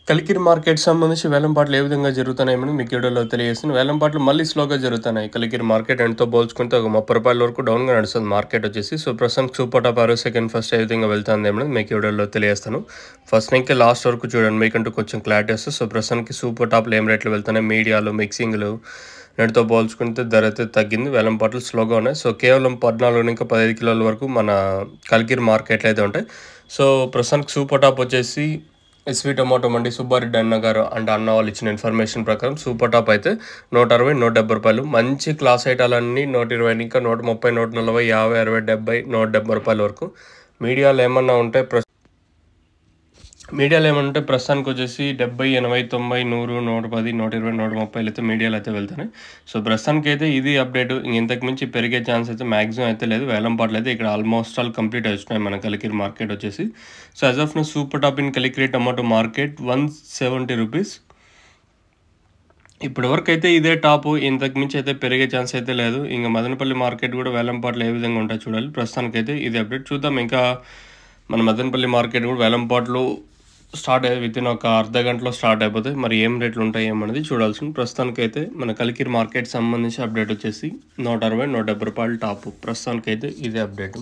Kalikiri market సంబంధించి వేలంపాట్లు ఏ విధంగా జరుగుతున్నాయని మీకు వీడియోలో తెలియజేస్తుంది. వేలంపాట్లు మళ్ళీ స్లోగా జరుగుతున్నాయి. కలికిరి మార్కెట్ ఎండ్తో పోల్చుకుంటే ఒక రూ. 30 వరకు డౌన్గా నడుస్తుంది మార్కెట్ వచ్చేసి. సో ప్రస్తుతానికి సూపర్ టాప్ సెకండ్ ఫస్ట్ ఏ విధంగా వెళ్తుంది ఏమని మీకు వీడియోలో తెలియజేస్తాను. ఫస్ట్ నుంచి లాస్ట్ వరకు చూడండి, మీకంటూ కొంచెం క్లారిటీ వస్తుంది. సో ప్రస్తుతానికి సూపర్ టాప్లు ఏం రేట్లు వెళ్తున్నాయి, మీడియాలు మిక్సింగ్లు నేటితో పోల్చుకుంటే ధర అయితే తగ్గింది. వేలంపాట్లు స్లోగా ఉన్నాయి. సో కేవలం 14 ఇంకా 15 కిలోల వరకు మన కలికిరి మార్కెట్లు అయితే ఉంటాయి. సో ప్రస్తుతానికి సూపర్ టాప్ వచ్చేసి ఎస్వి టొమాటో మండి సుబ్బారెడ్డి అన్న గారు అండ్ అన్న వాళ్ళు ఇచ్చిన ఇన్ఫర్మేషన్ ప్రకారం సూపర్ టాప్ అయితే 160, 170 రూపాయలు. మంచి క్లాస్ ఐటాలన్నీ 120, ఇంకా 130, 140, 50, 60, 70, 170 రూపాయల వరకు. మీడియాలో ఏమన్నా ఉంటే ప్రస్తుతానికి వచ్చేసి 70, 80, 90, 100, 110, 120, 130 అయితే మీడియాలో అయితే వెళ్తున్నాయి. సో ప్రస్తుతానికి అయితే ఇది అప్డేట్. ఇంతకు మించి పెరిగే ఛాన్స్ అయితే మ్యాక్సిమం అయితే లేదు. వేలంపాట్లు అయితే ఇక్కడ ఆల్మోస్ట్ ఆల్ కంప్లీట్ అవుతున్నాయి మన కలికిరి మార్కెట్ వచ్చేసి. So as of now super top in Kalikiri tomato market 170 rupees. ఇప్పటి వరకు అయితే ఇదే టాప్. ఇంతకు మించి అయితే పెరిగే ఛాన్స్ అయితే లేదు. ఇంకా మదనపల్లి మార్కెట్ కూడా వేలంపాట్లు ఏ విధంగా ఉంటాయి చూడాలి. ప్రస్తుతానికి అయితే ఇది అప్డేట్ చూద్దాం. ఇంకా మన మదనపల్లి మార్కెట్ కూడా వేలంపాట్లు స్టార్ట్ అయ్యి వితిన్ ఒక అర్ధ గంటలో స్టార్ట్ అయిపోతాయి. మరి ఏం రేట్లు ఉంటాయి ఏమనేది చూడాల్సింది. ప్రస్తుతానికి అయితే మన కలికిరి మార్కెట్ సంబంధించి అప్డేట్ వచ్చేసి 160, 170 రూపాయలు టాప్. ప్రస్తుతానికి అయితే ఇదే అప్డేట్.